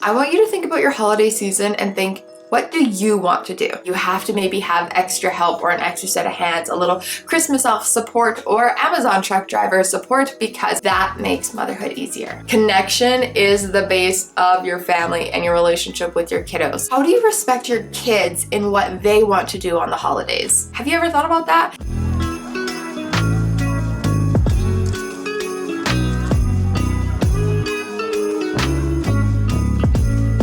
I want you to think about your holiday season and think, what do you want to do? You have to maybe have extra help or an extra set of hands, a little Christmas elf support or Amazon truck driver support, because that makes motherhood easier. Connection is the base of your family and your relationship with your kiddos. How do you respect your kids in what they want to do on the holidays? Have you ever thought about that?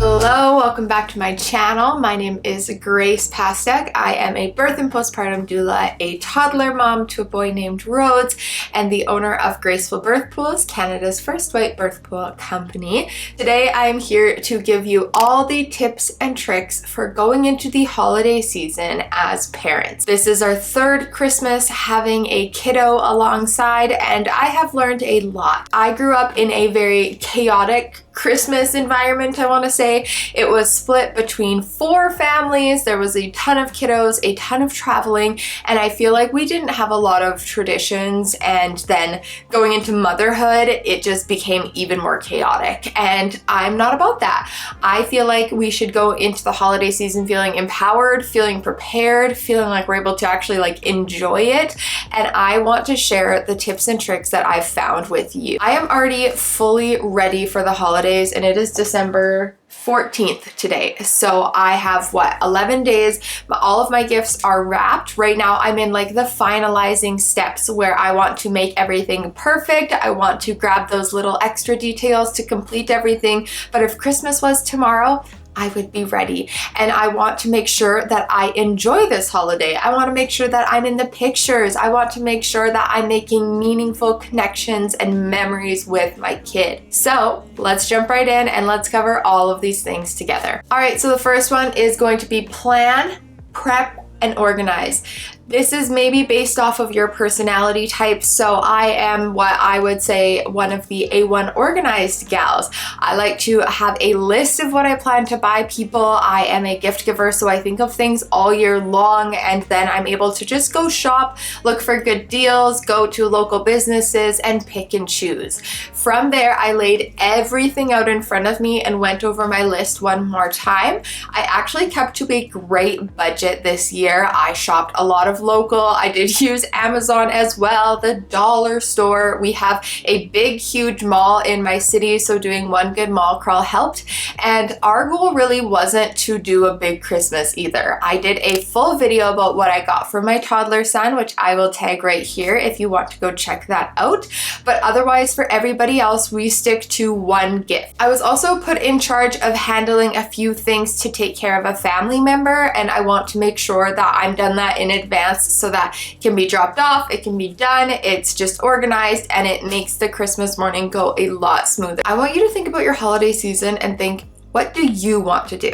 Hello, welcome back to my channel. My name is Grace Pastek. I am a birth and postpartum doula, a toddler mom to a boy named Rhodes, and the owner of Graceful Birth Pools, Canada's first white birth pool company. Today I am here to give you all the tips and tricks for going into the holiday season as parents. This is our third Christmas having a kiddo alongside, and I have learned a lot. I grew up in a very chaotic Christmas environment, I want to say. It was split between 4 families. There was a ton of kiddos, a ton of traveling, and I feel like we didn't have a lot of traditions. And then going into motherhood, it just became even more chaotic. And I'm not about that. I feel like we should go into the holiday season feeling empowered, feeling prepared, feeling like we're able to actually enjoy it. And I want to share the tips and tricks that I've found with you. I am already fully ready for the holidays, and it is December 14th today. So I have 11 days. All of my gifts are wrapped. Right now I'm in the finalizing steps where I want to make everything perfect. I want to grab those little extra details to complete everything. But if Christmas was tomorrow, I would be ready. And I want to make sure that I enjoy this holiday. I want to make sure that I'm in the pictures. I want to make sure that I'm making meaningful connections and memories with my kid. So let's jump right in and let's cover all of these things together. All right, so the first one is going to be plan, prep, and organize. This is maybe based off of your personality type. So I am what I would say one of the A1 organized gals. I like to have a list of what I plan to buy people. I am a gift giver, so I think of things all year long, and then I'm able to just go shop, look for good deals, go to local businesses, and pick and choose. From there, I laid everything out in front of me and went over my list one more time. I actually kept to a great budget this year. I shopped a lot of local. I did use Amazon as well, the dollar store. We have a big, huge mall in my city, so doing one good mall crawl helped. And our goal really wasn't to do a big Christmas either. I did a full video about what I got for my toddler son, which I will tag right here if you want to go check that out. But otherwise, for everybody else, we stick to one gift. I was also put in charge of handling a few things to take care of a family member, and I want to make sure that I'm done that in advance so that it can be dropped off, it can be done, it's just organized, and it makes the Christmas morning go a lot smoother. I want you to think about your holiday season and think, what do you want to do?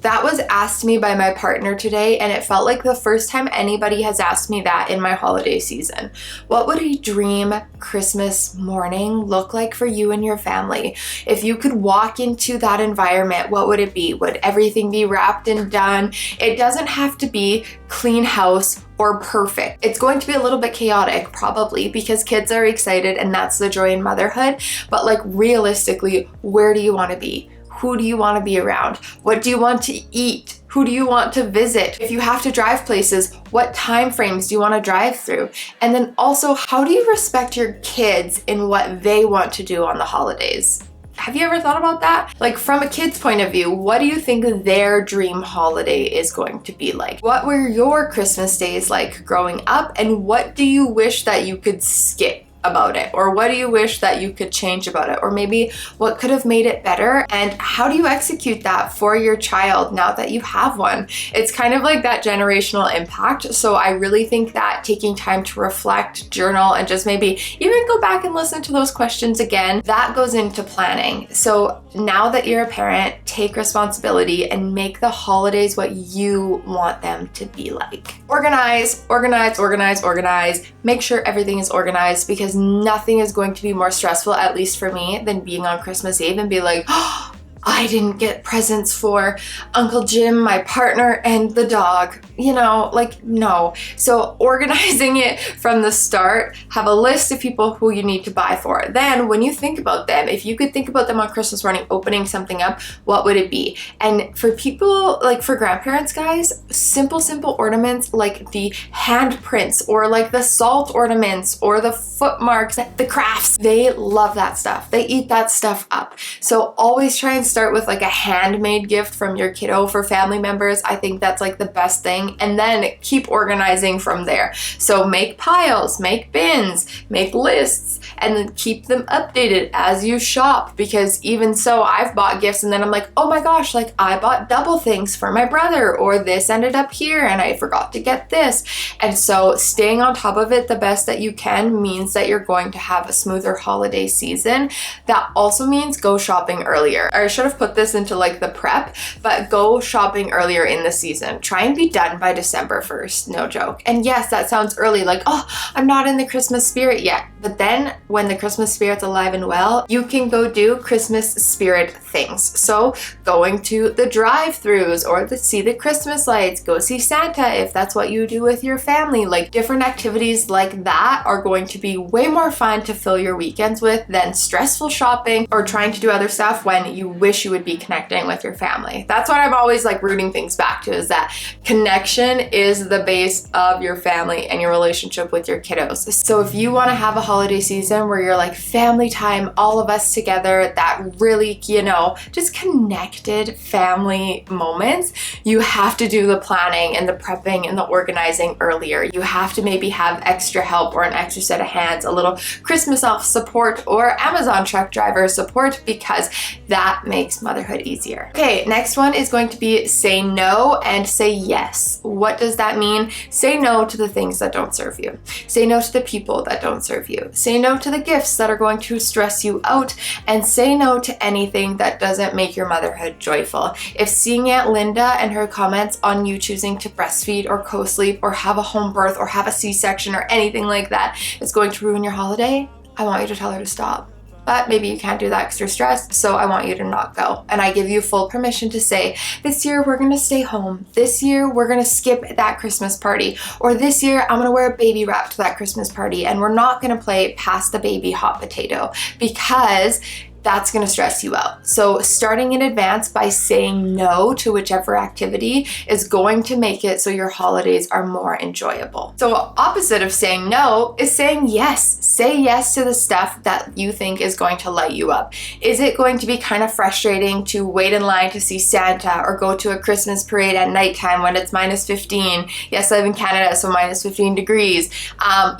That was asked me by my partner today, and it felt like the first time anybody has asked me that in my holiday season. What would a dream Christmas morning look like for you and your family? If you could walk into that environment, what would it be? Would everything be wrapped and done? It doesn't have to be clean house or perfect. It's going to be a little bit chaotic probably because kids are excited and that's the joy in motherhood. But realistically, where do you want to be? Who do you want to be around? What do you want to eat? Who do you want to visit? If you have to drive places, what time frames do you want to drive through? And then also, how do you respect your kids in what they want to do on the holidays? Have you ever thought about that? From a kid's point of view, what do you think their dream holiday is going to be like? What were your Christmas days like growing up? And what do you wish that you could skip about it? Or what do you wish that you could change about it? Or maybe what could have made it better? And how do you execute that for your child now that you have one? It's kind of like that generational impact. So I really think that taking time to reflect, journal, and just maybe even go back and listen to those questions again, that goes into planning. So now that you're a parent, take responsibility and make the holidays what you want them to be like. Organize, organize, organize, organize. Make sure everything is organized, because nothing is going to be more stressful, at least for me, than being on Christmas Eve and be like, oh, I didn't get presents for Uncle Jim, my partner, and the dog. You know, like, no. So organizing it from the start, have a list of people who you need to buy for. Then when you think about them, if you could think about them on Christmas morning opening something up, what would it be? And for people, like for grandparents, guys, simple ornaments like the handprints or like the salt ornaments or the foot marks, the crafts, they love that stuff. They eat that stuff up. So always try and start with like a handmade gift from your kiddo for family members. I think that's like the best thing. And then keep organizing from there. So make piles, make bins, make lists, and then keep them updated as you shop. Because even so, I've bought gifts and then I'm like, oh my gosh, like I bought double things for my brother, or this ended up here and I forgot to get this. And so staying on top of it the best that you can means that you're going to have a smoother holiday season. That also means go shopping earlier. I should have put this into like the prep, but go shopping earlier in the season. Try and be done by December 1st, no joke. And yes, that sounds early, like, oh, I'm not in the Christmas spirit yet. But then when the Christmas spirit's alive and well, you can go do Christmas spirit things. So going to the drive-thrus or to see the Christmas lights, go see Santa if that's what you do with your family. Like different activities like that are going to be way more fun to fill your weekends with than stressful shopping or trying to do other stuff when you wish you would be connecting with your family. That's what I'm always like rooting things back to, is that connection is the base of your family and your relationship with your kiddos. So if you want to have a holiday season where you're like family time, all of us together, that really, you know, just connected family moments, you have to do the planning and the prepping and the organizing earlier. You have to maybe have extra help or an extra set of hands, a little Christmas elf support or Amazon truck driver support, because that makes motherhood easier. Okay, next one is going to be say no and say yes. What does that mean? Say no to the things that don't serve you. Say no to the people that don't serve you. Say no to the gifts that are going to stress you out, and say no to anything that doesn't make your motherhood joyful. If seeing Aunt Linda and her comments on you choosing to breastfeed or co-sleep or have a home birth or have a C-section or anything like that is going to ruin your holiday, I want you to tell her to stop. But maybe you can't do that because you're stressed, so I want you to not go. And I give you full permission to say, this year we're gonna stay home. This year we're gonna skip that Christmas party. Or this year I'm gonna wear a baby wrap to that Christmas party and we're not gonna play pass the baby hot potato, because that's going to stress you out. So starting in advance by saying no to whichever activity is going to make it so your holidays are more enjoyable. So opposite of saying no is saying yes. Say yes to the stuff that you think is going to light you up. Is it going to be kind of frustrating to wait in line to see Santa or go to a Christmas parade at nighttime when it's minus 15? Yes, I live in Canada, so minus 15 degrees.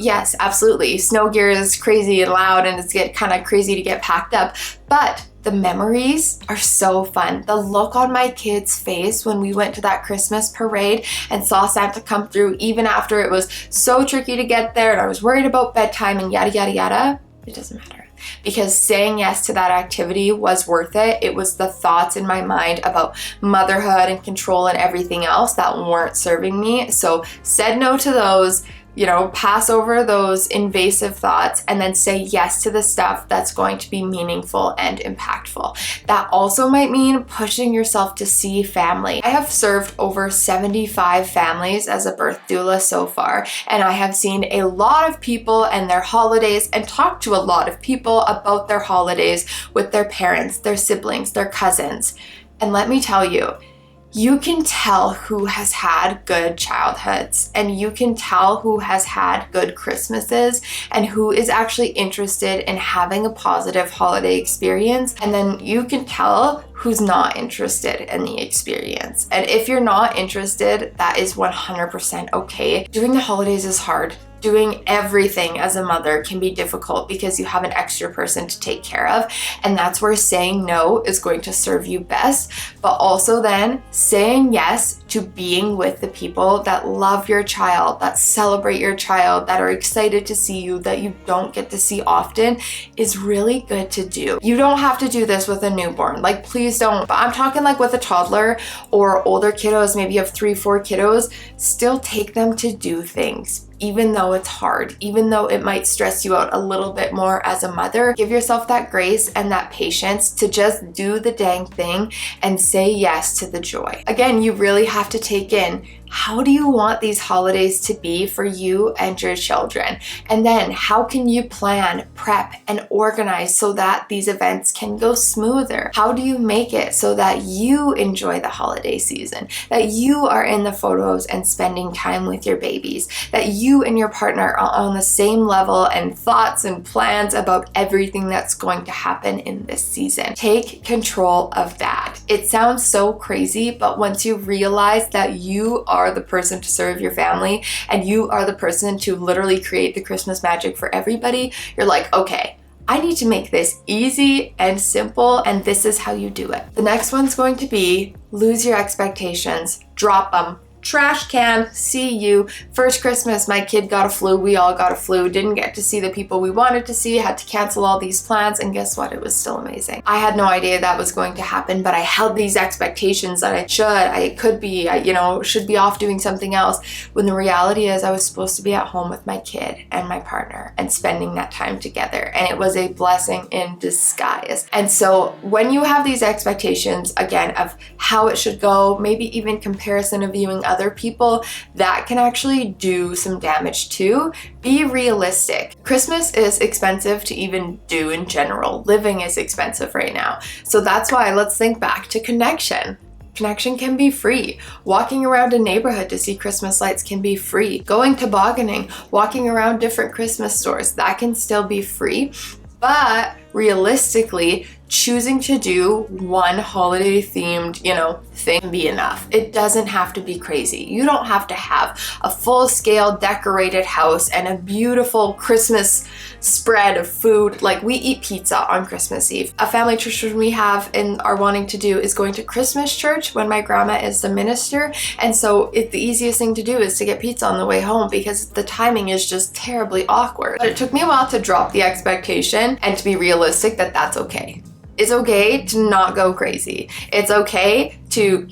Yes, absolutely. Snow gear is crazy and loud and it's kind of crazy to get packed up. But the memories are so fun. The look on my kid's face when we went to that Christmas parade and saw Santa come through, even after it was so tricky to get there and I was worried about bedtime and yada, yada, yada, it doesn't matter. Because saying yes to that activity was worth it. It was the thoughts in my mind about motherhood and control and everything else that weren't serving me. So said no to those, you know, pass over those invasive thoughts and then say yes to the stuff that's going to be meaningful and impactful. That also might mean pushing yourself to see family. I have served over 75 families as a birth doula so far, and I have seen a lot of people and their holidays and talked to a lot of people about their holidays with their parents, their siblings, their cousins. And let me tell you, you can tell who has had good childhoods, and you can tell who has had good Christmases and who is actually interested in having a positive holiday experience. And then you can tell who's not interested in the experience. And if you're not interested, that is 100% okay. Doing the holidays is hard. Doing everything as a mother can be difficult because you have an extra person to take care of, and that's where saying no is going to serve you best. But also then saying yes to being with the people that love your child, that celebrate your child, that are excited to see you, that you don't get to see often, is really good to do. You don't have to do this with a newborn, like please don't, but I'm talking like with a toddler or older kiddos, maybe you have 3-4 kiddos, still take them to do things. even though it's hard, even though it might stress you out a little bit more as a mother. Give yourself that grace and that patience to just do the dang thing and say yes to the joy. Again, you really have to take in, how do you want these holidays to be for you and your children? And then how can you plan, prep, and organize so that these events can go smoother? How do you make it so that you enjoy the holiday season, that you are in the photos and spending time with your babies, that you and your partner are on the same level and thoughts and plans about everything that's going to happen in this season? Take control of that. It sounds so crazy, but once you realize that you are the person to serve your family and you are the person to literally create the Christmas magic for everybody, you're like, okay, I need to make this easy and simple, and this is how you do it. The next one's going to be lose your expectations, drop them. Trash can, see you. First Christmas, my kid got a flu, we all got a flu, didn't get to see the people we wanted to see, had to cancel all these plans, and guess what? It was still amazing. I had no idea that was going to happen, but I held these expectations that I should be off doing something else, when the reality is I was supposed to be at home with my kid and my partner and spending that time together, and it was a blessing in disguise. And so when you have these expectations, again, of how it should go, maybe even comparison of viewing other people, that can actually do some damage too. Be realistic. Christmas is expensive to even do in general. Living is expensive right now. So that's why let's think back to connection. Connection can be free. Walking around a neighborhood to see Christmas lights can be free. Going tobogganing, walking around different Christmas stores, that can still be free. But realistically, choosing to do one holiday themed, thing can be enough. It doesn't have to be crazy. You don't have to have a full scale decorated house and a beautiful Christmas spread of food. Like, we eat pizza on Christmas Eve. A family tradition we have and are wanting to do is going to Christmas church when my grandma is the minister. And so the easiest thing to do is to get pizza on the way home, because the timing is just terribly awkward. But it took me a while to drop the expectation and to be realistic that that's okay. It's okay to not go crazy. It's okay to,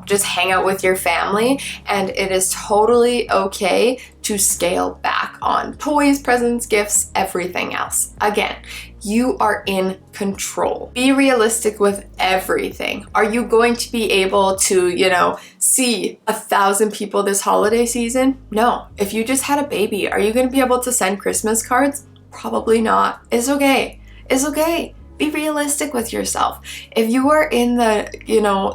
just hang out with your family, and it is totally okay to scale back on toys, presents, gifts, everything else. Again, you are in control. Be realistic with everything. Are you going to be able to, see 1,000 people this holiday season? No. If you just had a baby, are you going to be able to send Christmas cards? Probably not. It's okay. It's okay. Be realistic with yourself. If you are in the,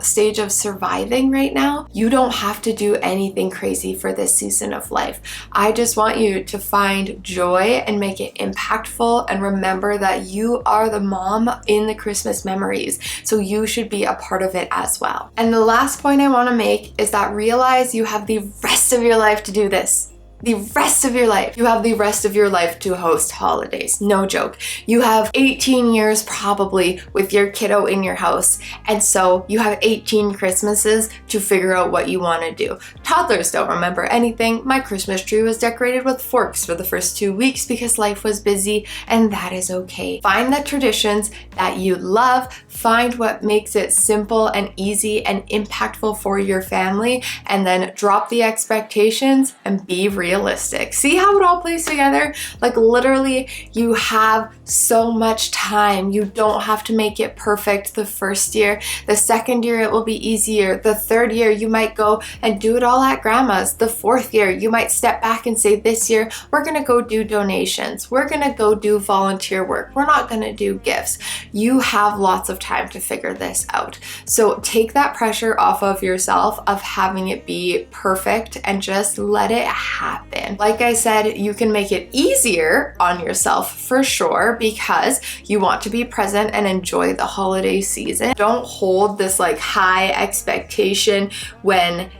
stage of surviving right now, you don't have to do anything crazy for this season of life. I just want you to find joy and make it impactful, and remember that you are the mom in the Christmas memories, so you should be a part of it as well. And the last point I want to make is that realize you have the rest of your life to do this. The rest of your life. You have the rest of your life to host holidays. No joke. You have 18 years probably with your kiddo in your house. And so you have 18 Christmases to figure out what you want to do. Toddlers don't remember anything. My Christmas tree was decorated with forks for the first 2 weeks because life was busy, and that is okay. Find the traditions that you love. Find what makes it simple and easy and impactful for your family, and then drop the expectations and be realistic. See how it all plays together? Like, literally, you have so much time. You don't have to make it perfect the first year. The second year, it will be easier. The third year, you might go and do it all at grandma's. The fourth year, you might step back and say, this year, we're going to go do donations. We're going to go do volunteer work. We're not going to do gifts. You have lots of time to figure this out. So take that pressure off of yourself of having it be perfect and just let it happen. Like I said, you can make it easier on yourself for sure, because you want to be present and enjoy the holiday season. Don't hold this high expectation when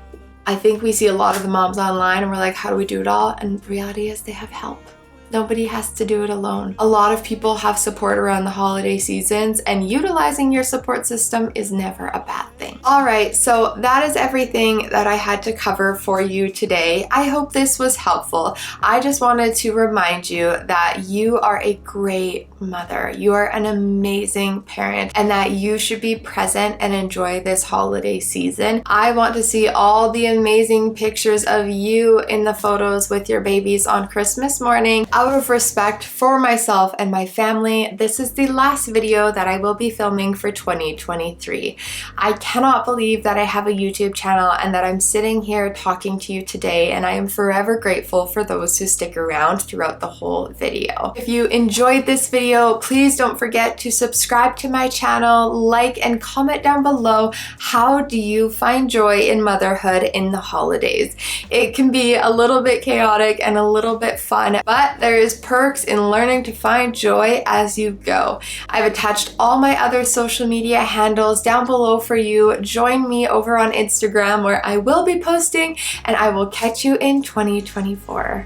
I think we see a lot of the moms online and we're like, how do we do it all? And the reality is they have help. Nobody has to do it alone. A lot of people have support around the holiday seasons, and utilizing your support system is never a bad thing. All right, so that is everything that I had to cover for you today. I hope this was helpful. I just wanted to remind you that you are a great mother. You are an amazing parent, and that you should be present and enjoy this holiday season. I want to see all the amazing pictures of you in the photos with your babies on Christmas morning. Out of respect for myself and my family, this is the last video that I will be filming for 2023. I cannot believe that I have a YouTube channel and that I'm sitting here talking to you today, and I am forever grateful for those who stick around throughout the whole video. If you enjoyed this video, please don't forget to subscribe to my channel, like, and comment down below, how do you find joy in motherhood in the holidays? It can be a little bit chaotic and a little bit fun, but there is perks in learning to find joy as you go. I've attached all my other social media handles down below for you. Join me over on Instagram, where I will be posting, and I will catch you in 2024.